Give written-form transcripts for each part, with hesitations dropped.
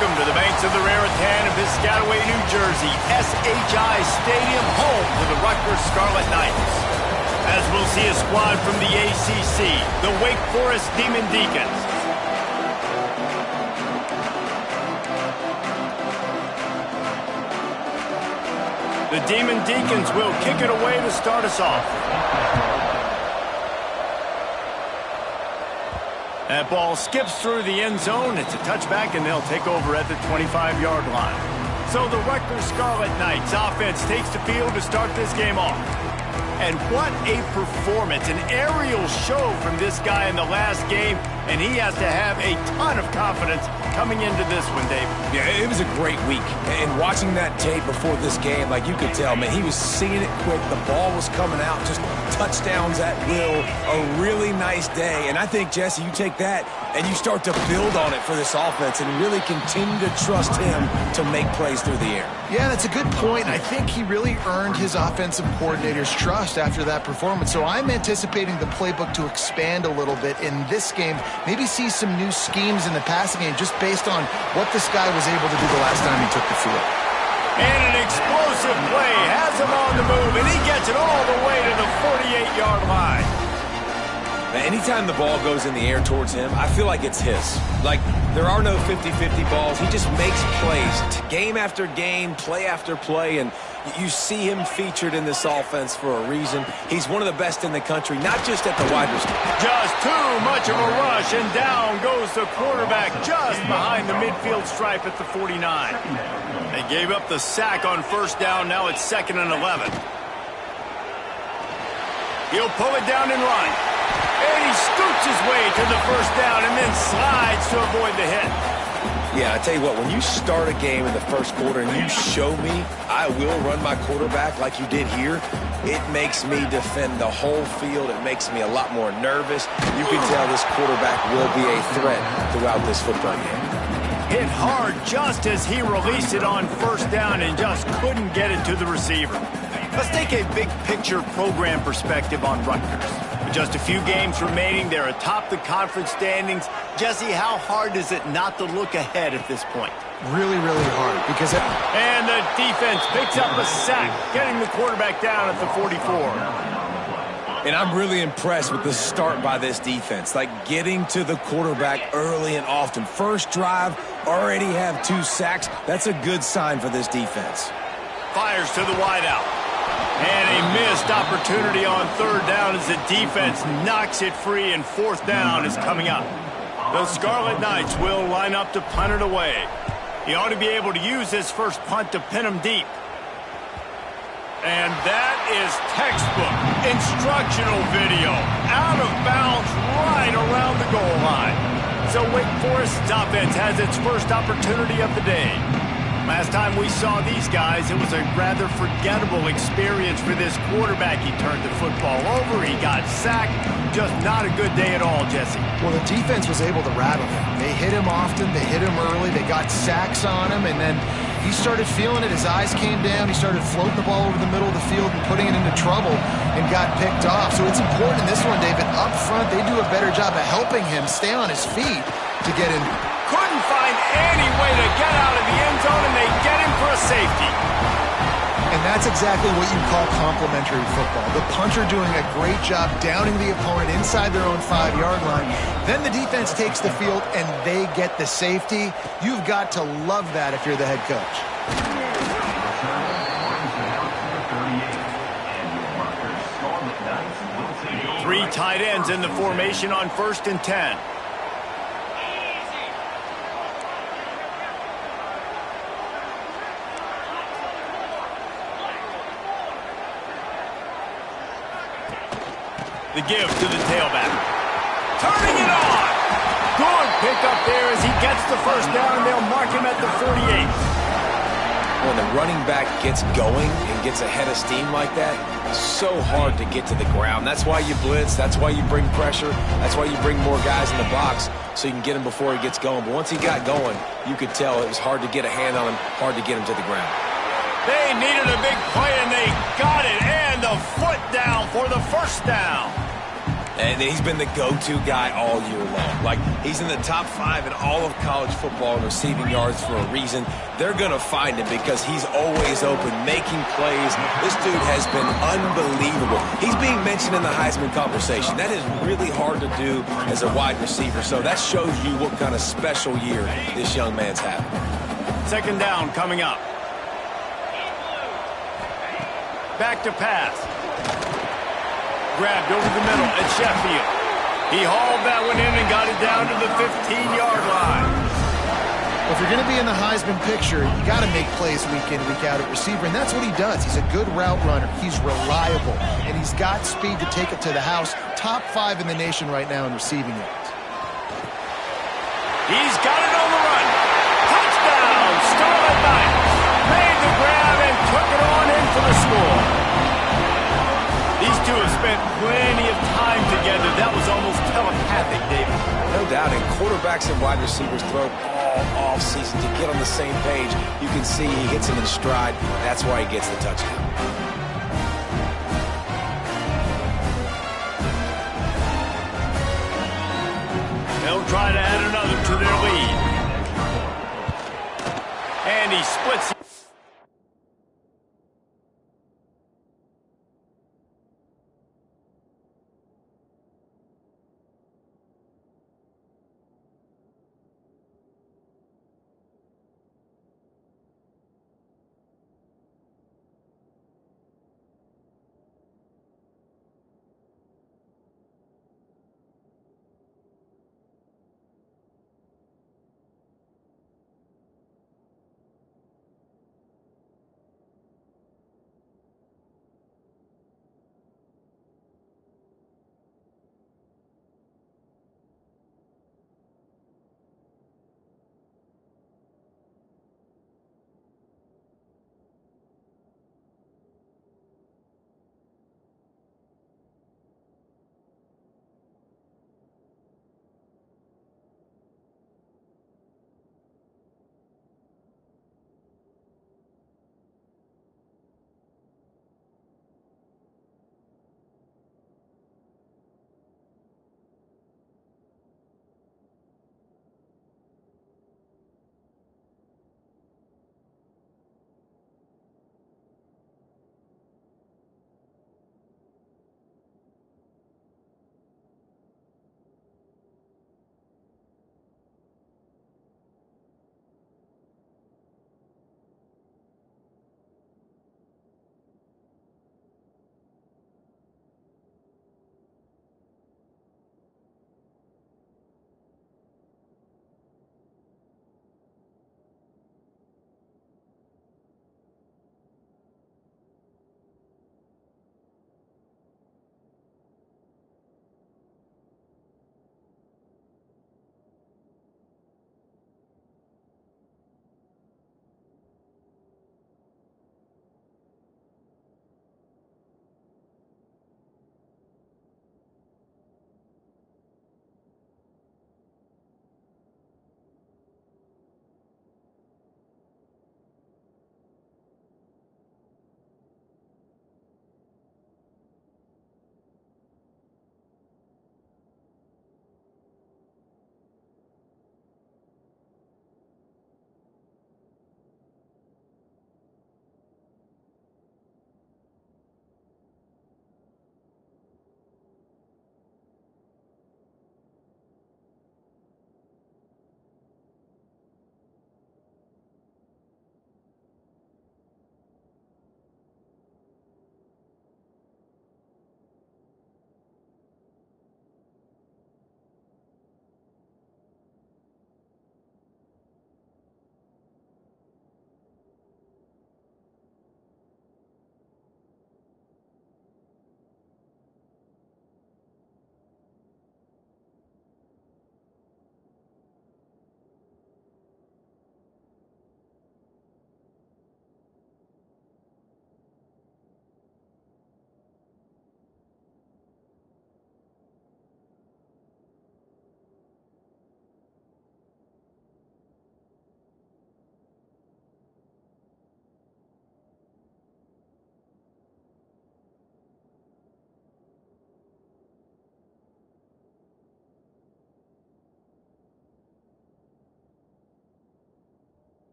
Welcome to the banks of the Raritan in Piscataway, New Jersey. SHI Stadium, home to the Rutgers Scarlet Knights. As we'll see a squad from the ACC, the Wake Forest Demon Deacons. The Demon Deacons will kick it away to start us off. That ball skips through the end zone. It's a touchback, and they'll take over at the 25-yard line. So the Rutgers Scarlet Knights offense takes the field to start this game off. And what a performance, an aerial show from this guy in the last game, and he has to have a ton of confidence coming into this one, Dave. Yeah, it was a great week. And watching that tape before this game, like you could tell, man, he was seeing it quick. The ball was coming out, just touchdowns at will. A really nice day. And I think, Jesse, you take that and you start to build on it for this offense and really continue to trust him to make plays through the air. Yeah, that's a good point. I think he really earned his offensive coordinator's trust after that performance. So I'm anticipating the playbook to expand a little bit in this game. Maybe see some new schemes in the passing game just based on what this guy was able to do the last time he took the field. And an explosive play has him on the move, and he gets it all the way to the 48-yard line. Anytime the ball goes in the air towards him, I feel like it's his. Like, there are no 50-50 balls. He just makes plays, game after game, play after play, and you see him featured in this offense for a reason. He's one of the best in the country, not just at the wide receiver. Just too much of a rush, and down goes the quarterback just behind the midfield stripe at the 49. They gave up the sack on first down. Now it's 2nd and 11. He'll pull it down and run. And he scoots his way to the first down and then slides to avoid the hit. Yeah, I tell you what, when you start a game in the first quarter and you show me I will run my quarterback like you did here, it makes me defend the whole field. It makes me a lot more nervous. You can tell this quarterback will be a threat throughout this football game. Hit hard just as he released it on first down and just couldn't get it to the receiver. Let's take a big picture program perspective on Rutgers. With just a few games remaining, they're atop the conference standings. Jesse, how hard is it not to look ahead at this point? Really, really hard because And the defense picks up a sack, getting the quarterback down at the 44. And I'm really impressed with the start by this defense, like getting to the quarterback early and often. First drive, already have 2 sacks. That's a good sign for this defense. Fires to the wideout. And a missed opportunity on third down as the defense knocks it free, and fourth down is coming up. The Scarlet Knights will line up to punt it away. He ought to be able to use this first punt to pin him deep. And that is textbook instructional video. Out of bounds right around the goal line. So Wake Forest's offense has its first opportunity of the day. Last time we saw these guys, it was a rather forgettable experience for this quarterback. He turned the football over, he got sacked. Just not a good day at all, Jesse. Well, the defense was able to rattle him. They hit him often, they hit him early, they got sacks on him, and then he started feeling it. His eyes came down. He started floating the ball over the middle of the field and putting it into trouble and got picked off. So it's important in this one, David. Up front, they do a better job of helping him stay on his feet to get in. Couldn't find any way to get out of the end zone, and they get him for a safety. And that's exactly what you call complementary football. The punter doing a great job downing the opponent inside their own 5-yard line. Then the defense takes the field, and they get the safety. You've got to love that if you're the head coach. Three tight ends in the formation on 1st and 10. The give to the tailback. Turning it on. Good pickup there as he gets the first down, and they'll mark him at the 48. When the running back gets going and gets ahead of steam like that, it's so hard to get to the ground. That's why you blitz. That's why you bring pressure. That's why you bring more guys in the box so you can get him before he gets going. But once he got going, you could tell it was hard to get a hand on him, hard to get him to the ground. They needed a big play, and they got it. And the foot down for the first down. And he's been the go-to guy all year long. Like, he's in the top 5 in all of college football in receiving yards for a reason. They're going to find him because he's always open, making plays. This dude has been unbelievable. He's being mentioned in the Heisman conversation. That is really hard to do as a wide receiver, so that shows you what kind of special year this young man's having. Second down coming up. Back to pass. Grabbed over the middle at Sheffield. He hauled that one in and got it down to the 15-yard line. Well, if you're going to be in the Heisman picture, you got to make plays week in, week out at receiver, and that's what he does. He's a good route runner. He's reliable, and he's got speed to take it to the house. Top 5 in the nation right now in receiving yards. He's got it on the run. Touchdown, Scarlet Knights. Made the grab and took it on in for the score. These two have spent plenty of time together. That was almost telepathic, David. No doubt, and quarterbacks and wide receivers throw all offseason to get on the same page. You can see he hits it in stride. That's why he gets the touchdown. They'll try to add another to their lead. And he splits.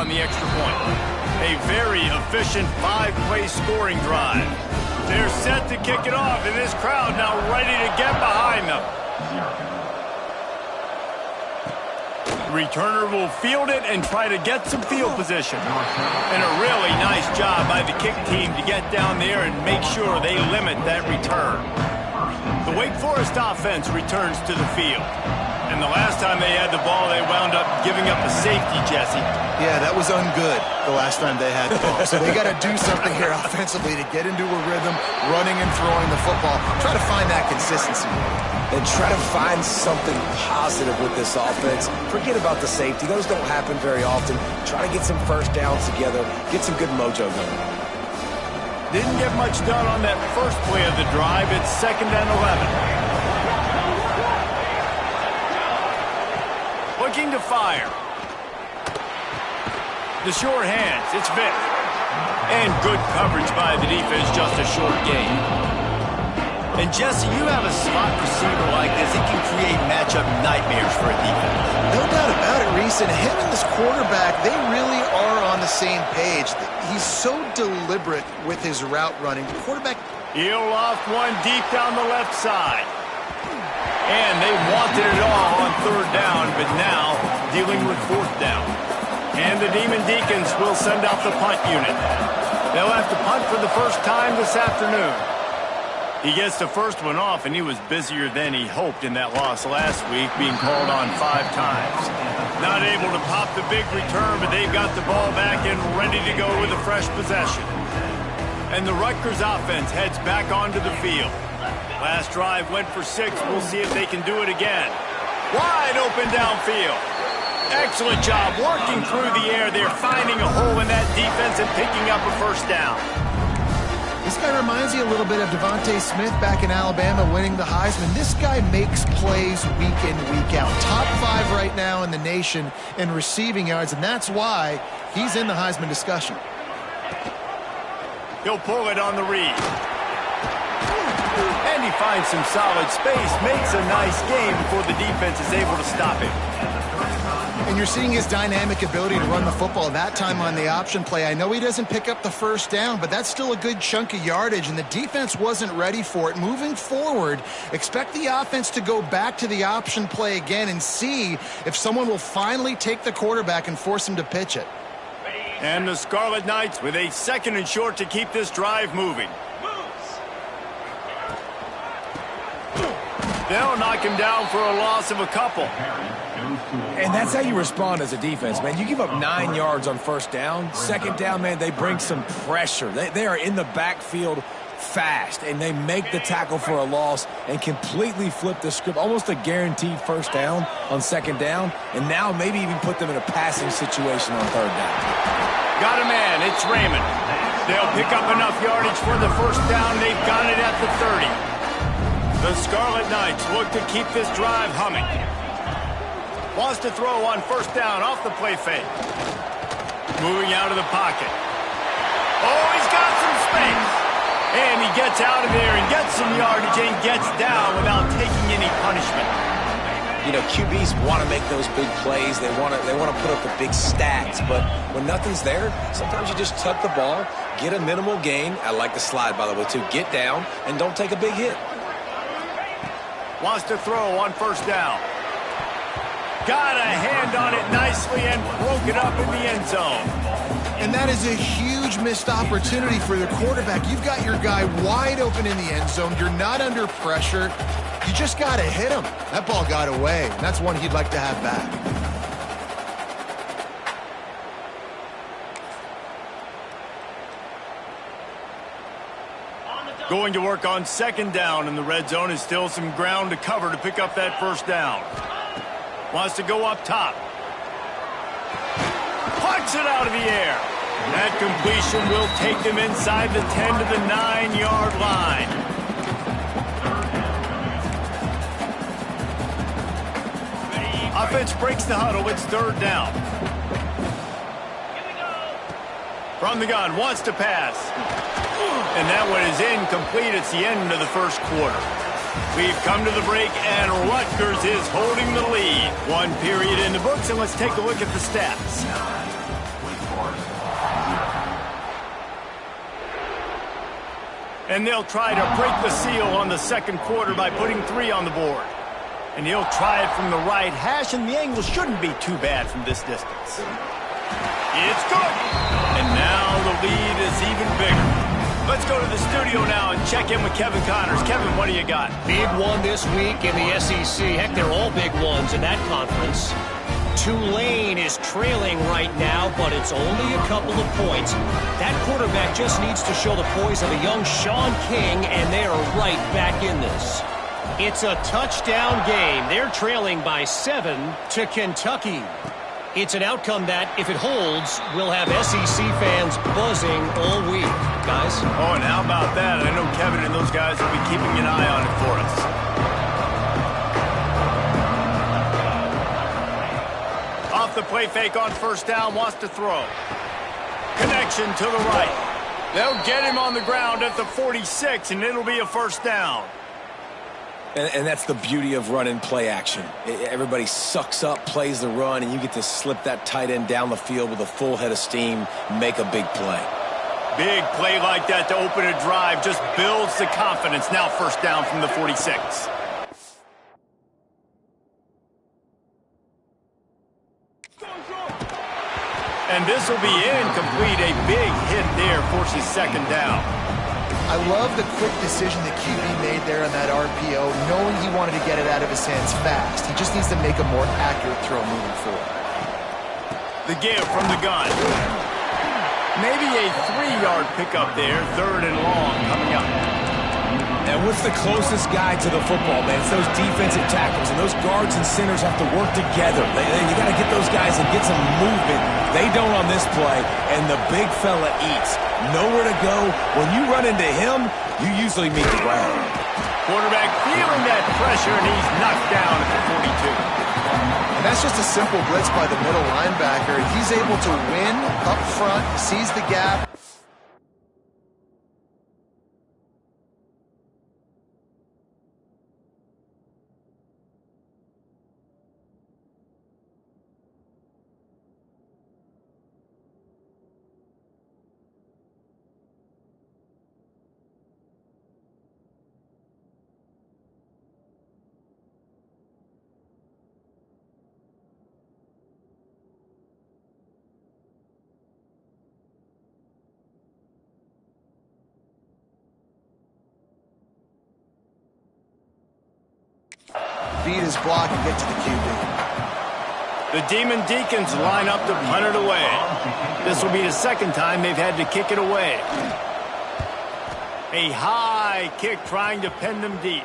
on the extra point. A very efficient 5-play scoring drive. They're set to kick it off, and this crowd now ready to get behind them. Returner will field it and try to get some field position. And a really nice job by the kick team to get down there and make sure they limit that return. The Wake Forest offense returns to the field. And the last time they had the ball, they wound up giving up a safety, Jesse. Yeah, that was ungood the last time they had the ball. So they got to do something here offensively to get into a rhythm, running and throwing the football. Try to find that consistency. And try to find something positive with this offense. Forget about the safety. Those don't happen very often. Try to get some first downs together. Get some good mojo going. Didn't get much done on that first play of the drive. It's 2nd and 11. Looking to fire. The short hands. It's Vick. And good coverage by the defense. Just a short gain. And Jesse, you have a slot receiver like this, it can create matchup nightmares for a defense. No doubt about it, Reese. And him and this quarterback, they really are on the same page. He's so deliberate with his route running. The quarterback... He'll loft one deep down the left side. And they wanted it all on 3rd down, but now dealing with 4th down. And the Demon Deacons will send out the punt unit. They'll have to punt for the first time this afternoon. He gets the first one off, and he was busier than he hoped in that loss last week, being called on 5 times. Not able to pop the big return, but they've got the ball back and ready to go with a fresh possession. And the Rutgers offense heads back onto the field. Last drive went for 6. We'll see if they can do it again. Wide open downfield. Excellent job working through the air. They're finding a hole in that defense and picking up a first down. This guy reminds you a little bit of Devontae Smith back in Alabama winning the Heisman. This guy makes plays week in, week out. Top 5 right now in the nation in receiving yards, and that's why he's in the Heisman discussion. He'll pull it on the read. And he finds some solid space, makes a nice game before the defense is able to stop him. And you're seeing his dynamic ability to run the football, that time on the option play. I know he doesn't pick up the first down, but that's still a good chunk of yardage, and the defense wasn't ready for it. Moving forward, expect the offense to go back to the option play again and see if someone will finally take the quarterback and force him to pitch it. And the Scarlet Knights with a 2nd and short to keep this drive moving. They'll knock him down for a loss of a couple. And that's how you respond as a defense, man. You give up 9 yards on 1st down. 2nd down, man, they bring some pressure. They are in the backfield fast, and they make the tackle for a loss and completely flip the script. Almost a guaranteed first down on 2nd down, and now maybe even put them in a passing situation on 3rd down. Got a man. It's Raymond. They'll pick up enough yardage for the first down. They've got it at the 30. The Scarlet Knights look to keep this drive humming. Wants to throw on 1st down off the play fake. Moving out of the pocket. Oh, he's got some space. And he gets out of there and gets some yardage and gets down without taking any punishment. You know, QBs want to make those big plays. They want to put up the big stats. But when nothing's there, sometimes you just tuck the ball, get a minimal gain. I like the slide, by the way, too. Get down and don't take a big hit. Wants to throw on 1st down. Got a hand on it nicely and broke it up in the end zone. And that is a huge missed opportunity for the quarterback. You've got your guy wide open in the end zone. You're not under pressure. You just got to hit him. That ball got away, and that's one he'd like to have back. Going to work on 2nd down in the red zone, is still some ground to cover to pick up that first down. Wants to go up top. Pucks it out of the air. That completion will take them inside the 10 to the 9-yard line. Offense breaks the huddle. It's 3rd down. From the gun, wants to pass. And that one is incomplete. It's the end of the first quarter. We've come to the break, and Rutgers is holding the lead. 1 period in the books, and let's take a look at the stats. And they'll try to break the seal on the second quarter by putting 3 on the board. And he'll try it from the right hash, and the angle shouldn't be too bad from this distance. It's good. And now the lead is even bigger. Let's go to the studio now and check in with Kevin Connors. Kevin, what do you got? Big one this week in the SEC. Heck, they're all big ones in that conference. Tulane is trailing right now, but it's only a couple of points. That quarterback just needs to show the poise of a young Sean King, and they are right back in this. It's a touchdown game. They're trailing by 7 to Kentucky. It's an outcome that, if it holds, will have SEC fans buzzing all week. Guys? Oh, and how about that? I know Kevin and those guys will be keeping an eye on it for us. Off the play fake on first down, wants to throw. Connection to the right. They'll get him on the ground at the 46, and it'll be a first down. And that's the beauty of running play action. Everybody sucks up, plays the run, and you get to slip that tight end down the field with a full head of steam, make a big play. Big play like that to open a drive just builds the confidence. Now first down from the 46. And this will be incomplete. A big hit there forces second down. I love the quick decision that QB made there on that RPO, knowing he wanted to get it out of his hands fast. He just needs to make a more accurate throw moving forward. The give from the gun. Maybe a 3-yard pickup there, third and long coming up. And what's the closest guy to the football, man? It's those defensive tackles, and those guards and centers have to work together. You got to get those guys and get some movement. They don't on this play, and the big fella eats. Nowhere to go. When you run into him, you usually meet the ground. Quarterback feeling that pressure, and he's knocked down at the 42. And that's just a simple blitz by the middle linebacker. He's able to win up front, sees the gap. Beat his block and get to the QB. The Demon Deacons line up to punt it away. This will be the second time they've had to kick it away. A high kick trying to pen them deep.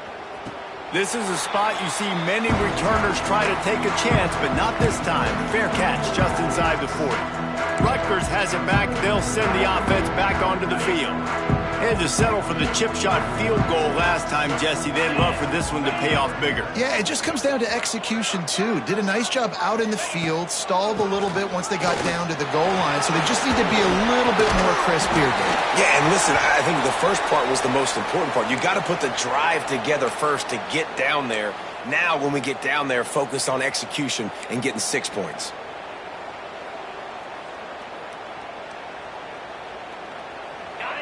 This is a spot you see many returners try to take a chance, but not this time. Fair catch just inside the 40. Rutgers has it back. They'll send the offense back onto the field. They had to settle for the chip shot field goal last time, Jesse. They'd love for this one to pay off bigger. Yeah, it just comes down to execution, too. Did a nice job out in the field, stalled a little bit once they got down to the goal line, so they just need to be a little bit more crisp here, Dave. Yeah, and listen, I think the first part was the most important part. You got to put the drive together first to get down there. Now, when we get down there, focus on execution and getting 6 points.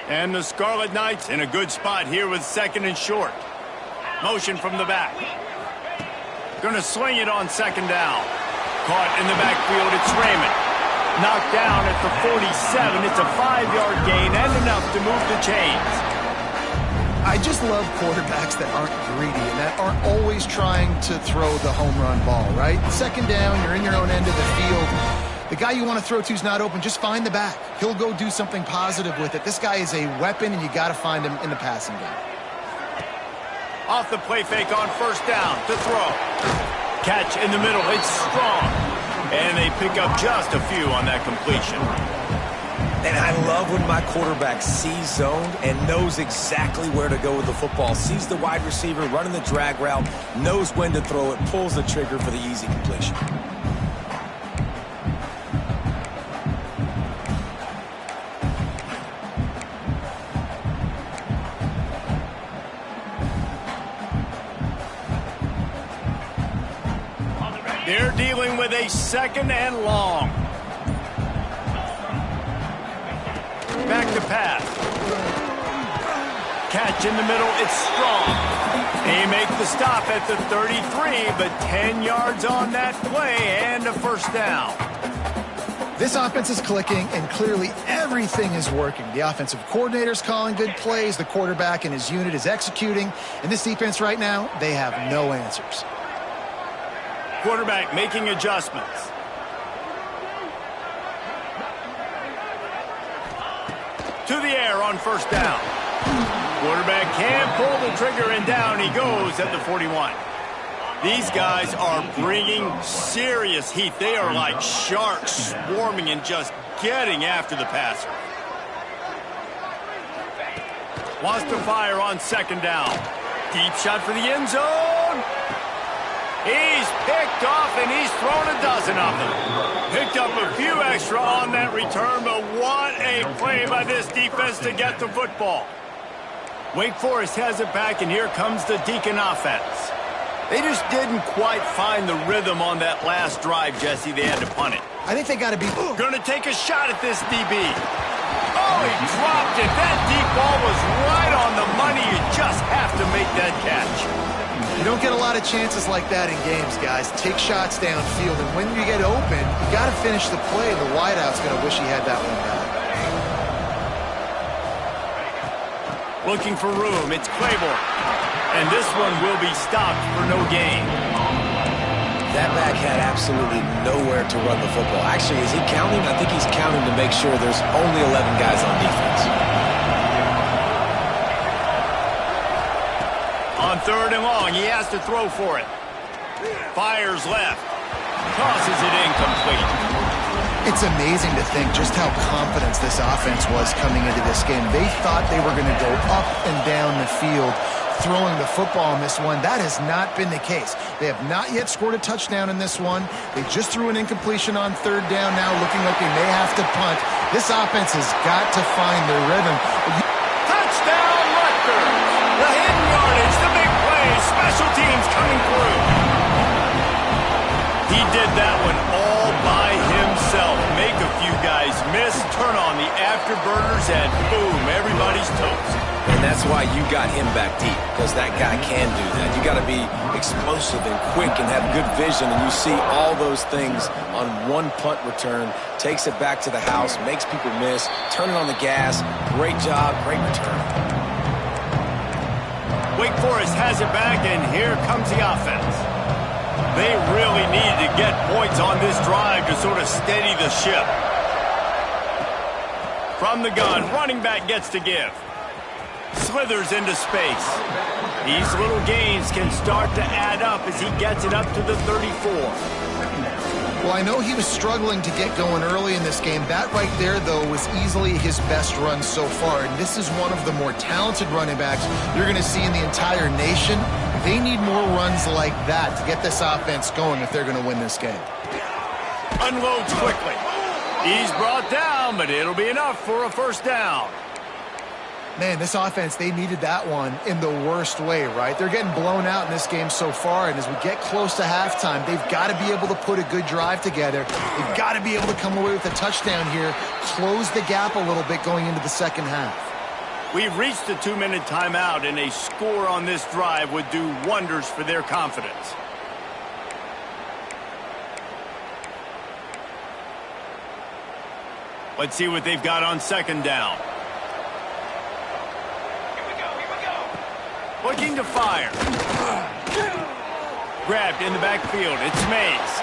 And the Scarlet Knights in a good spot here with second and short. Motion from the back. Gonna swing it on second down. Caught in the backfield, it's Raymond. Knocked down at the 47. It's a 5-yard gain and enough to move the chains. I just love quarterbacks that aren't greedy and that aren't always trying to throw the home run ball, right? Second down, you're in your own end of the field. The guy you want to throw to is not open. Just find the back. He'll go do something positive with it. This guy is a weapon, and you got to find him in the passing game. Off the play fake on first down to throw. Catch in the middle. It's strong. And they pick up just a few on that completion. And I love when my quarterback sees zoned and knows exactly where to go with the football. Sees the wide receiver running the drag route, knows when to throw it, pulls the trigger for the easy completion. They're dealing with a second and long. Back to pass. catch in the middle. It's strong. They make the stop at the 33, but 10 yards on that play and a first down. This offense is clicking, and clearly everything is working. The offensive coordinator's calling good plays. The quarterback and his unit is executing. And this defense right now, they have no answers. Quarterback making adjustments. To the air on first down. Quarterback can pull the trigger, and down he goes at the 41. These guys are bringing serious heat. They are like sharks swarming and just getting after the passer. Wants to fire on second down. Deep shot for the end zone. He's picked off, and he's thrown a dozen of them. Picked up a few extra on that return, but what a play by this defense to get the football. Wake Forest has it back, and here comes the Deacon offense. They just didn't quite find the rhythm on that last drive, Jesse. They had to punt it. I think they got to be going to take a shot at this DB. Oh, he dropped it. That deep ball was right on the money. You just have to make that catch. You don't get a lot of chances like that in games, guys. Take shots downfield, and when you get open, you got to finish the play. The wideout's going to wish he had that one back. Looking for room. It's Claiborne. And this one will be stopped for no gain. That back had absolutely nowhere to run the football. Actually, is he counting? I think he's counting to make sure there's only 11 guys on defense. On third and long, he has to throw for it. Fires left. Tosses it incomplete. It's amazing to think just how confident this offense was coming into this game. They thought they were going to go up and down the field throwing the football in this one. That has not been the case. They have not yet scored a touchdown in this one. They just threw an incompletion on third down, now looking like they may have to punt. This offense has got to find their rhythm. Touchdown, Rutgers! The hidden yardage, the big play, special teams coming through. He did that one all by himself. Make a few guys miss, turn on the afterburners, and boom, everybody's toast. And that's why you got him back deep, because that guy can do that. You got to be explosive and quick and have good vision, and you see all those things on one punt return. Takes it back to the house, makes people miss, turning on the gas. Great job, great return. Wake Forest has it back, and here comes the offense. They really need to get points on this drive to sort of steady the ship. From the gun, running back gets to give. Slithers into space. These little gains can start to add up as he gets it up to the 34. Well, I know he was struggling to get going early in this game. That right there, though, was easily his best run so far. And this is one of the more talented running backs you're going to see in the entire nation. They need more runs like that to get this offense going if they're going to win this game. Unloads quickly. He's brought down, but it'll be enough for a first down. Man, this offense, they needed that one in the worst way, right? They're getting blown out in this game so far, and as we get close to halftime, they've got to be able to put a good drive together. They've got to be able to come away with a touchdown here, close the gap a little bit going into the second half. We've reached the 2-minute timeout, and a score on this drive would do wonders for their confidence. Let's see what they've got on second down. Looking to fire. Grabbed in the backfield. It's Mays.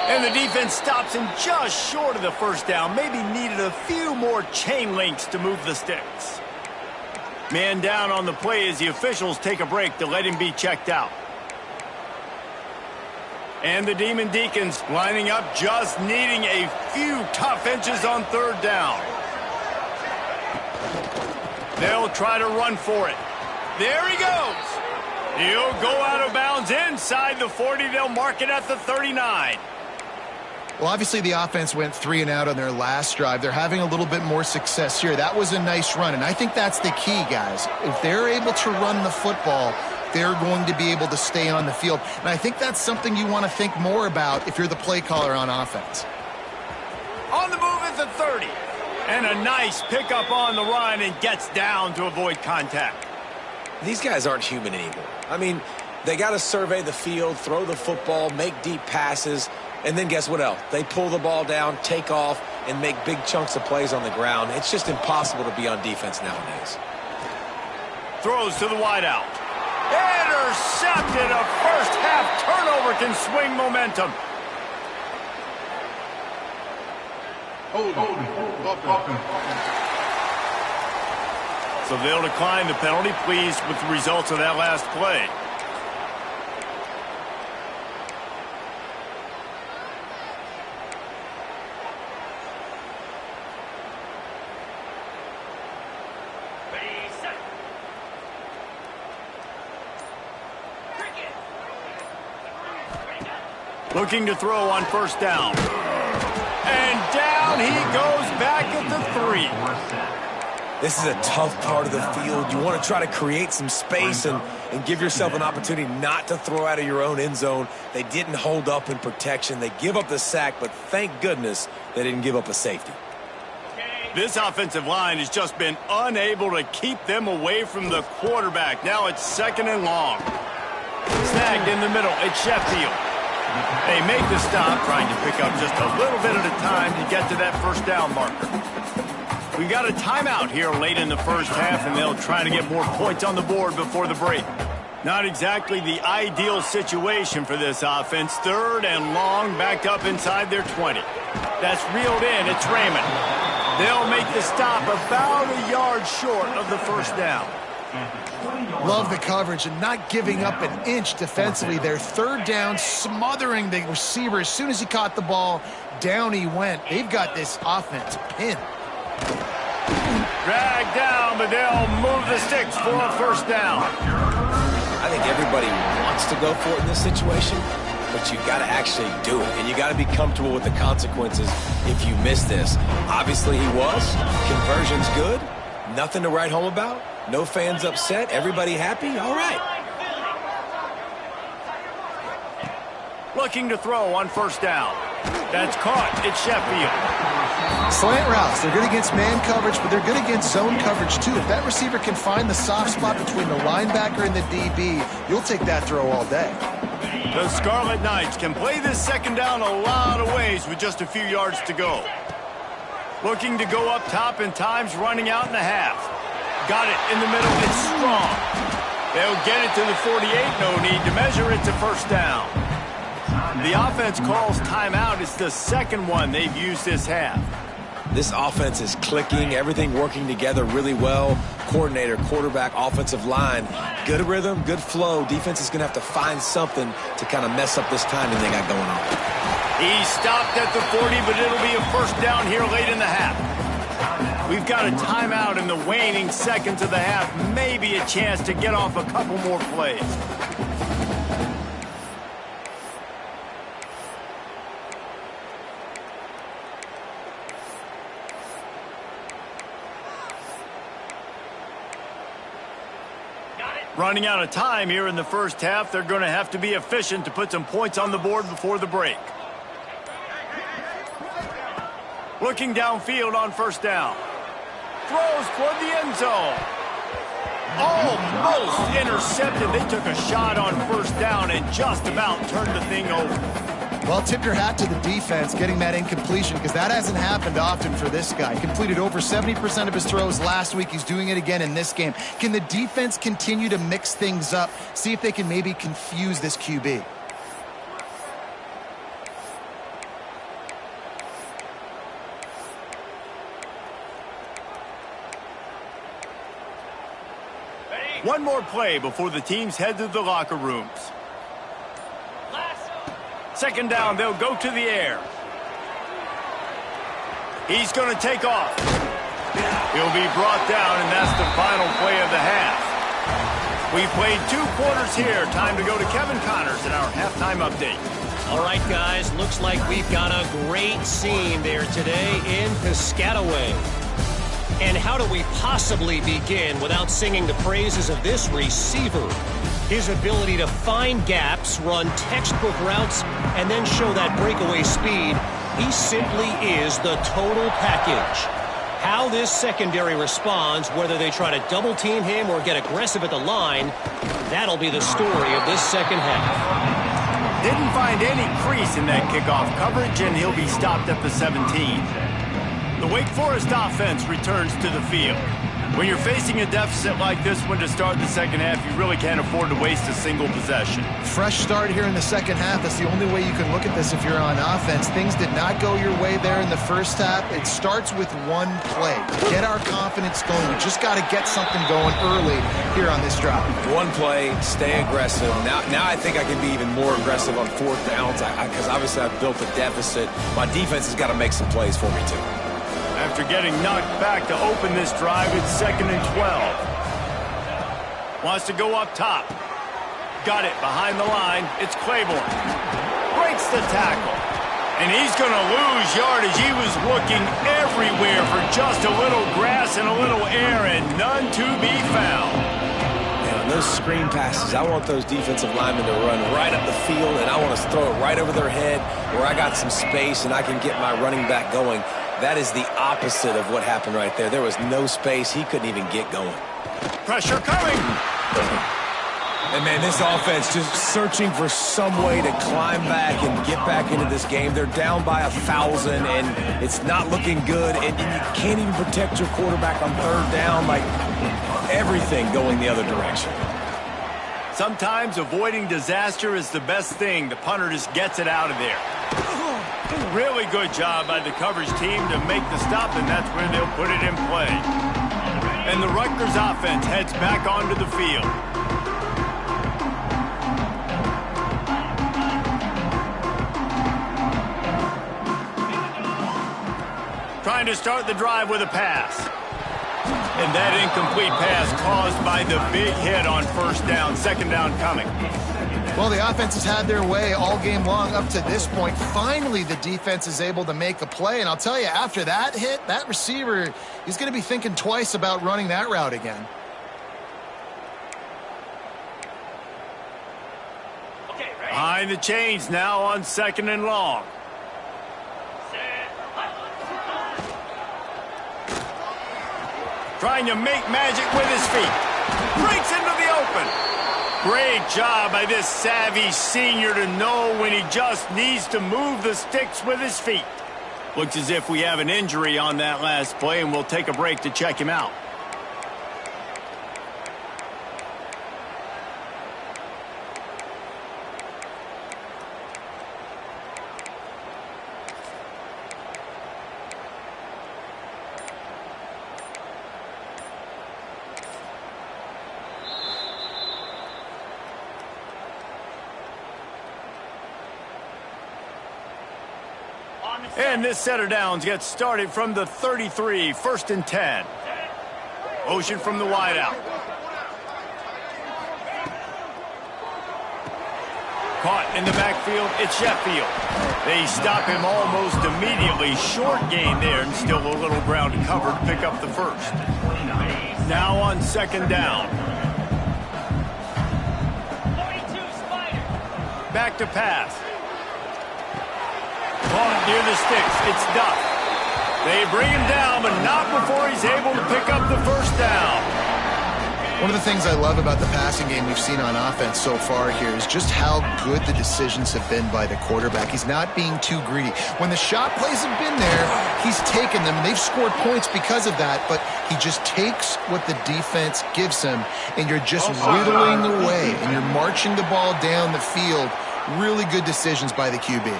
And the defense stops him just short of the first down. Maybe needed a few more chain links to move the sticks. Man down on the play as the officials take a break to let him be checked out. And the Demon Deacons lining up, just needing a few tough inches on third down. They'll try to run for it. There he goes. He'll go out of bounds inside the 40. They'll mark it at the 39. Well, obviously the offense went 3 and out on their last drive. They're having a little bit more success here. That was a nice run, and I think that's the key, guys. If they're able to run the football, they're going to be able to stay on the field. And I think that's something you want to think more about if you're the play caller on offense. On the move at the 30. And a nice pickup on the run, and gets down to avoid contact. These guys aren't human anymore. I mean, they got to survey the field, throw the football, make deep passes, and then guess what else? They pull the ball down, take off, and make big chunks of plays on the ground. It's just impossible to be on defense nowadays. Throws to the wideout. Intercepted. A first-half turnover can swing momentum. So they'll decline the penalty, pleased with the results of that last play. Looking to throw on first down. And down he goes back at the 3. This is a tough part of the field. You want to try to create some space and give yourself an opportunity not to throw out of your own end zone. They didn't hold up in protection. They give up the sack, but thank goodness they didn't give up a safety. This offensive line has just been unable to keep them away from the quarterback. Now it's 2nd and long. Snagged in the middle. It's Sheffield. They make the stop, trying to pick up just a little bit at a time to get to that first down marker. We got a timeout here late in the first half, and they'll try to get more points on the board before the break. Not exactly the ideal situation for this offense. 3rd and long, backed up inside their 20. That's reeled in. It's Raymond. They'll make the stop about a yard short of the first down. Love the coverage and not giving up an inch defensively. Their 3rd down, smothering the receiver. As soon as he caught the ball, down he went. They've got this offense pinned. Dragged down, but they'll move the sticks for a first down. I think everybody wants to go for it in this situation, but you got to actually do it, and you got to be comfortable with the consequences if you miss this. Obviously he was. Conversion's good. Nothing to write home about. No fans upset. Everybody happy. All right. Looking to throw on first down. That's caught. It's Sheffield. Slant routes. They're good against man coverage, but they're good against zone coverage too. If that receiver can find the soft spot between the linebacker and the DB, you'll take that throw all day. The Scarlet Knights can play this 2nd down a lot of ways with just a few yards to go. Looking to go up top, and time's running out in the half. Got it in the middle. It's strong. They'll get it to the 48. No need to measure it to first down. The offense calls timeout. It's the 2nd one they've used this half. This offense is clicking, everything working together really well. Coordinator, quarterback, offensive line. Good rhythm, good flow. Defense is going to have to find something to kind of mess up this timing they got going on. He stopped at the 40, but it'll be a first down here late in the half. We've got a timeout in the waning seconds of the half. Maybe a chance to get off a couple more plays. Running out of time here in the first half. They're going to have to be efficient to put some points on the board before the break. Looking downfield on first down. Throws toward the end zone. Almost intercepted. They took a shot on first down and just about turned the thing over. Well, tip your hat to the defense getting that incompletion, because that hasn't happened often for this guy. Completed over 70% of his throws last week. He's doing it again in this game. Can the defense continue to mix things up? See if they can maybe confuse this QB. One more play before the teams head to the locker rooms. 2nd down, they'll go to the air. He's going to take off. He'll be brought down, and that's the final play of the half. We played 2 quarters here. Time to go to Kevin Connors in our halftime update. All right, guys, looks like we've got a great scene there today in Piscataway. And how do we possibly begin without singing the praises of this receiver? His ability to find gaps, run textbook routes, and then show that breakaway speed. He simply is the total package. How this secondary responds, whether they try to double-team him or get aggressive at the line, that'll be the story of this second half. Didn't find any crease in that kickoff coverage, and he'll be stopped at the 17. The Wake Forest offense returns to the field. When you're facing a deficit like this one to start the second half, you really can't afford to waste a single possession. Fresh start here in the second half. That's the only way you can look at this if you're on offense. Things did not go your way there in the first half. It starts with one play. Get our confidence going. We just got to get something going early here on this drive. One play, stay aggressive. Now I think I can be even more aggressive on fourth downs because obviously I've built a deficit. My defense has got to make some plays for me too. After getting knocked back to open this drive, it's 2nd and 12. Wants to go up top. Got it behind the line. It's Claiborne. Breaks the tackle. And he's going to lose yardage. He was looking everywhere for just a little grass and a little air, and none to be found. And on those screen passes, I want those defensive linemen to run right up the field, and I want to throw it right over their head where I got some space and I can get my running back going. That is the opposite of what happened right there. There was no space. He couldn't even get going. Pressure coming. And, man, this offense just searching for some way to climb back and get back into this game. They're down by 1,000, and it's not looking good. And you can't even protect your quarterback on third down. Like, everything going the other direction. Sometimes avoiding disaster is the best thing. The punter just gets it out of there. Really good job by the coverage team to make the stop, and that's where they'll put it in play. And the Rutgers offense heads back onto the field. Trying to start the drive with a pass. And that incomplete pass caused by the big hit on first down. Second down coming. Well, the offense has had their way all game long up to this point. Finally, the defense is able to make a play. And I'll tell you, after that hit, that receiver, he's going to be thinking twice about running that route again. Behind the chains now on 2nd and long. Trying to make magic with his feet. Breaks into the open. Great job by this savvy senior to know when he just needs to move the sticks with his feet. Looks as if we have an injury on that last play, and we'll take a break to check him out. And this set of downs gets started from the 33, 1st and 10. Motion from the wideout. Caught in the backfield, it's Sheffield. They stop him almost immediately. Short gain there, and still a little ground to cover to pick up the first. Now on 2nd down. Back to pass. Caught near the sticks. It's Duff. They bring him down, but not before he's able to pick up the first down. One of the things I love about the passing game we've seen on offense so far here is just how good the decisions have been by the quarterback. He's not being too greedy. When the shot plays have been there, he's taken them, and they've scored points because of that, but he just takes what the defense gives him, and you're just whittling away, and you're marching the ball down the field. Really good decisions by the QB.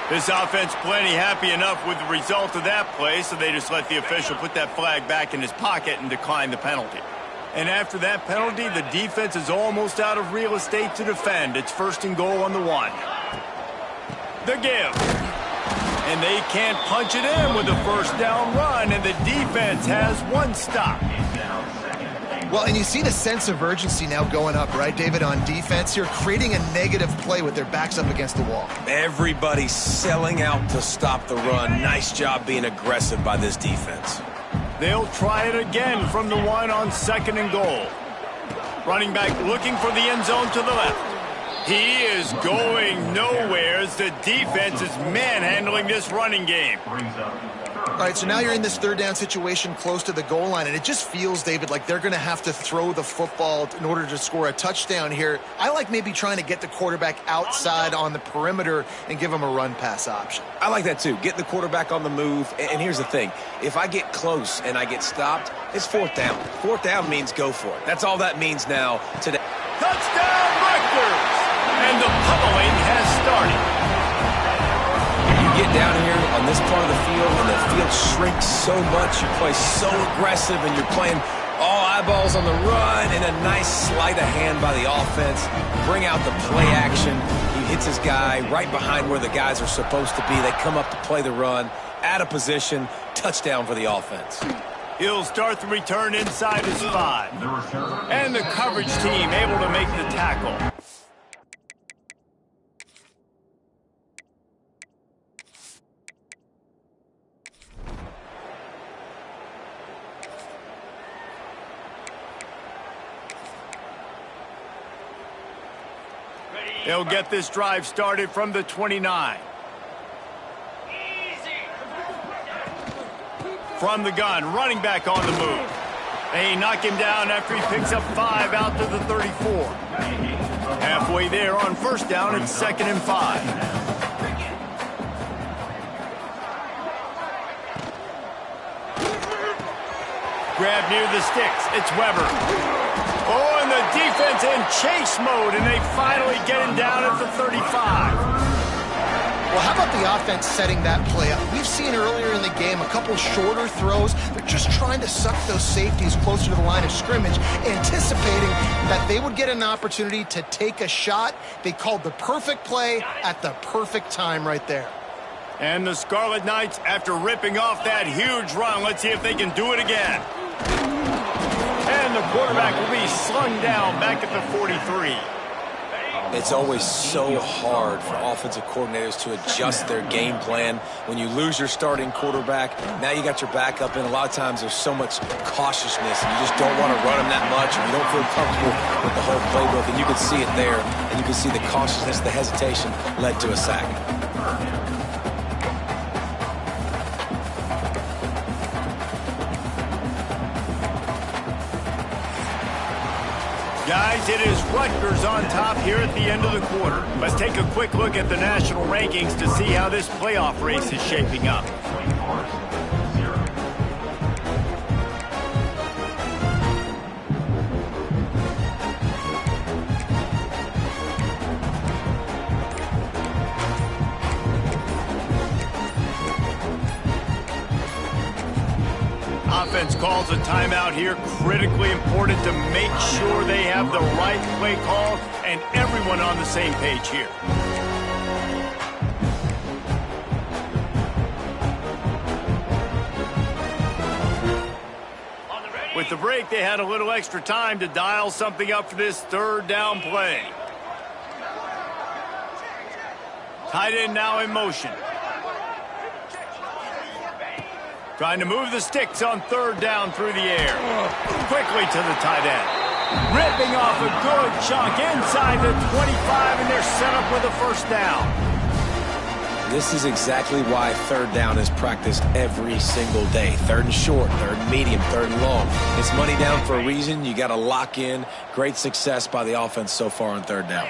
This offense plenty happy enough with the result of that play, so they just let the official put that flag back in his pocket and decline the penalty. And after that penalty, the defense is almost out of real estate to defend. It's 1st and goal on the 1. The give. And they can't punch it in with a first down run, and the defense has one stop. Well, and you see the sense of urgency now going up, right, David, on defense here, creating a negative play with their backs up against the wall. Everybody's selling out to stop the run. Nice job being aggressive by this defense. They'll try it again from the 1 on 2nd and goal. Running back looking for the end zone to the left. He is going nowhere as the defense is manhandling this running game. All right, so now you're in this third down situation close to the goal line, and it just feels, David, like they're going to have to throw the football in order to score a touchdown here. I like maybe trying to get the quarterback outside on the perimeter and give him a run-pass option. I like that too. Get the quarterback on the move. And here's the thing. If I get close and I get stopped, it's fourth down. Fourth down means go for it. That's all that means now today. Touchdown, Rutgers! And the pummeling has started. You get down here on this part of the field and the field shrinks so much, you play so aggressive and you're playing all eyeballs on the run and a nice sleight of hand by the offense. Bring out the play action. He hits his guy right behind where the guys are supposed to be. They come up to play the run, out of position, touchdown for the offense. He'll start the return inside his 5. And the coverage team able to make the tackle. They'll get this drive started from the 29. From the gun, running back on the move. They knock him down after he picks up 5 out to the 34. Halfway there on first down, it's 2nd and 5. Grab near the sticks, it's Weber. Oh, and the defense in chase mode, and they finally get him down at the 35. Well, how about the offense setting that play up? We've seen earlier in the game a couple shorter throws. They're just trying to suck those safeties closer to the line of scrimmage, anticipating that they would get an opportunity to take a shot. They called the perfect play at the perfect time right there. And the Scarlet Knights, after ripping off that huge run, let's see if they can do it again. And the quarterback will be slung down back at the 43. It's always so hard for offensive coordinators to adjust their game plan. When you lose your starting quarterback, now you got your backup in. A lot of times there's so much cautiousness, and you just don't want to run them that much, or you don't feel comfortable with the whole playbook. And you can see it there, and you can see the cautiousness, the hesitation led to a sack. Guys, it is Rutgers on top here at the end of the quarter. Let's take a quick look at the national rankings to see how this playoff race is shaping up. Offense calls a timeout here, critically important to make sure they have the right play call and everyone on the same page here. With the break, they had a little extra time to dial something up for this third down play. Tight end now in motion. Trying to move the sticks on third down through the air. Quickly to the tight end. Ripping off a good chunk inside the 25, and they're set up with a first down. This is exactly why third down is practiced every single day. Third and short, third and medium, third and long. It's money down for a reason. You got to lock in. Great success by the offense so far on third down.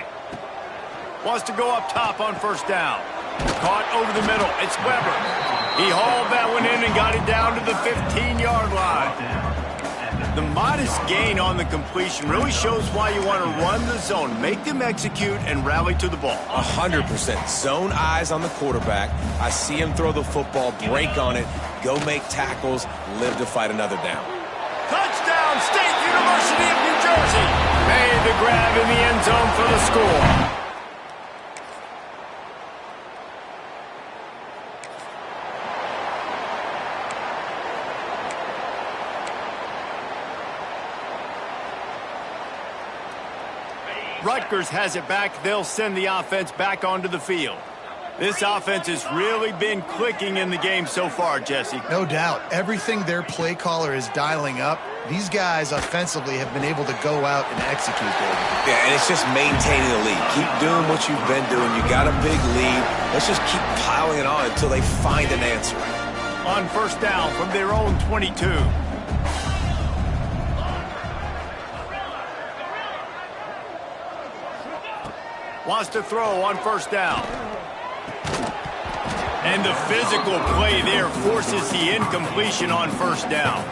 Wants to go up top on first down. Caught over the middle. It's Weber. He hauled that one in and got it down to the 15-yard line. The modest gain on the completion really shows why you want to run the zone. Make them execute and rally to the ball. 100%. Zone eyes on the quarterback. I see him throw the football, break on it, go make tackles, live to fight another down. Touchdown, State University of New Jersey. Made the grab in the end zone for the score. Rutgers has it back. They'll send the offense back onto the field. This offense has really been clicking in the game so far, Jesse. No doubt. Everything their play caller is dialing up These guys offensively have been able to go out and execute, David. Yeah, and it's just maintaining the lead. Keep doing what you've been doing. You got a big lead. Let's just keep piling it on until they find an answer. On first down from their own 22. Wants to throw on first down. And the physical play there forces the incompletion on first down.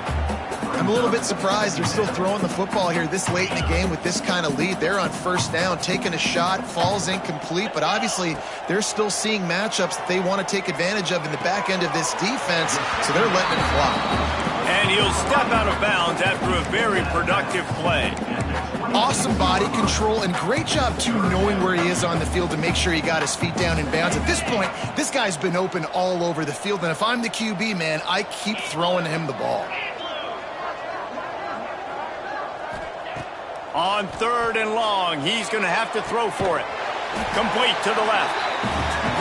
I'm a little bit surprised they're still throwing the football here this late in the game with this kind of lead. They're on first down, taking a shot, falls incomplete, but obviously they're still seeing matchups that they want to take advantage of in the back end of this defense, so they're letting it fly. And he'll step out of bounds after a very productive play. Awesome body control and great job, too, knowing where he is on the field to make sure he got his feet down in bounds. At this point, this guy's been open all over the field, and if I'm the QB, man, I keep throwing him the ball. On third and long, he's going to have to throw for it. Complete to the left.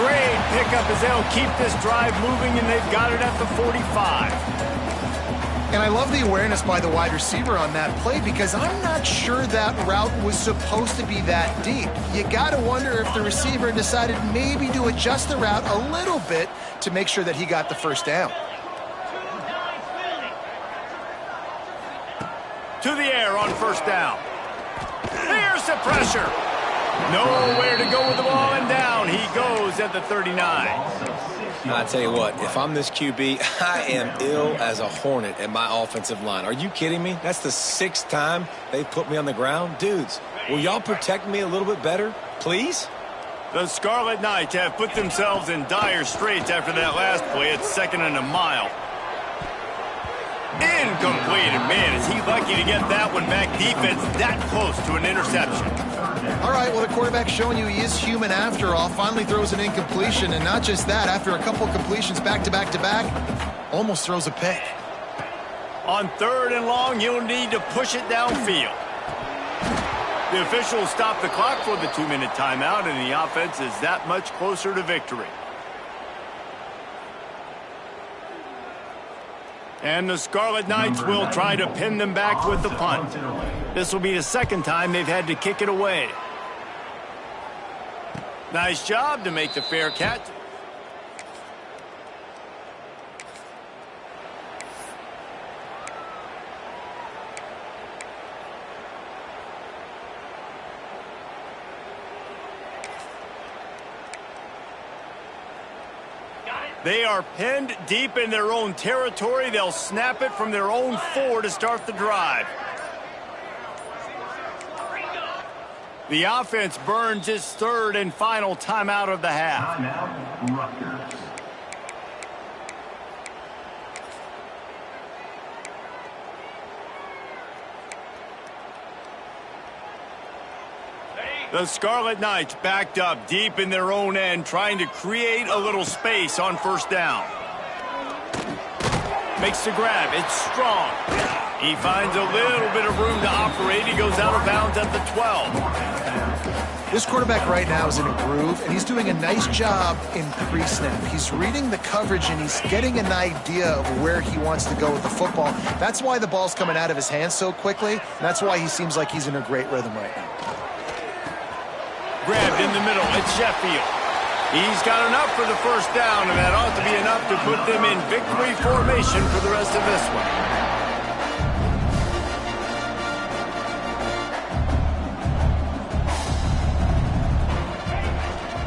Great pickup as they'll keep this drive moving, and they've got it at the 45. And I love the awareness by the wide receiver on that play because I'm not sure that route was supposed to be that deep. You got to wonder if the receiver decided maybe to adjust the route a little bit to make sure that he got the first down. To the air on first down. There's the pressure. Nowhere to go with the ball, and down he goes at the 39. I tell you what, if I'm this QB, I am ill as a hornet at my offensive line. Are you kidding me? That's the 6th time they've put me on the ground. Dudes, will y'all protect me a little bit better, please? The Scarlet Knights have put themselves in dire straits after that last play. It's 2nd and a mile. Incomplete. Man, is he lucky to get that one back. Defense that close to an interception. All right, well, the quarterback's showing you he is human after all. Finally throws an incompletion, and not just that, after a couple completions back to back to back, almost throws a pick. On third and long, you'll need to push it downfield. The officials stop the clock for the 2-minute timeout, and the offense is that much closer to victory. And the Scarlet Knights will try to pin them back with the punt. This will be the 2nd time they've had to kick it away. Nice job to make the fair catch. They are pinned deep in their own territory. They'll snap it from their own 4 to start the drive. The offense burns its 3rd and final timeout of the half. The Scarlet Knights backed up deep in their own end, trying to create a little space on first down. Makes the grab. It's strong. He finds a little bit of room to operate. He goes out of bounds at the 12. This quarterback right now is in a groove, and he's doing a nice job in pre-snap. He's reading the coverage, and he's getting an idea of where he wants to go with the football. That's why the ball's coming out of his hands so quickly, and that's why he seems like he's in a great rhythm right now. Grabbed in the middle. It's Sheffield. He's got enough for the first down, and that ought to be enough to put them in victory formation for the rest of this one.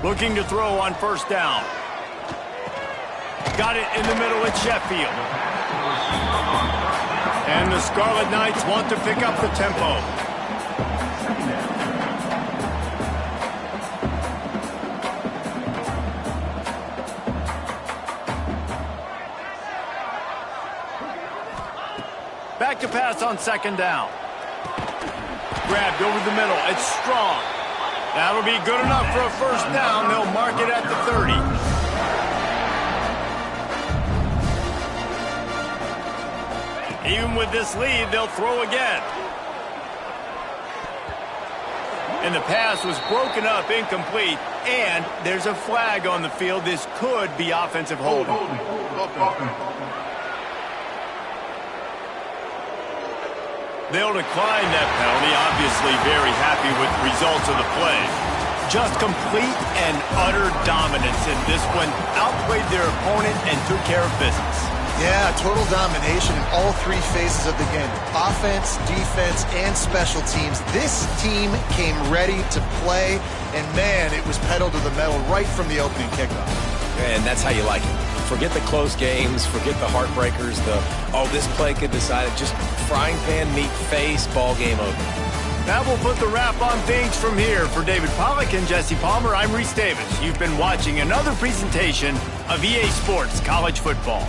Looking to throw on first down. Got it in the middle at Sheffield. And the Scarlet Knights want to pick up the tempo. Back to pass on second down. Grabbed over the middle. It's strong. That'll be good enough for a first down. They'll mark it at the 30. Even with this lead, they'll throw again. And the pass was broken up, incomplete, and there's a flag on the field. This could be offensive holding. They'll decline that penalty, obviously very happy with the results of the play. Just complete and utter dominance in this one. Outplayed their opponent and took care of business. Yeah, total domination in all three phases of the game. Offense, defense, and special teams. This team came ready to play, and man, it was pedal to the metal right from the opening kickoff. And that's how you like it. Forget the close games, forget the heartbreakers, this play could decide it. Just frying pan meet face, ball game over. That will put the wrap on things from here. For David Pollack and Jesse Palmer, I'm Reese Davis. You've been watching another presentation of EA Sports College Football.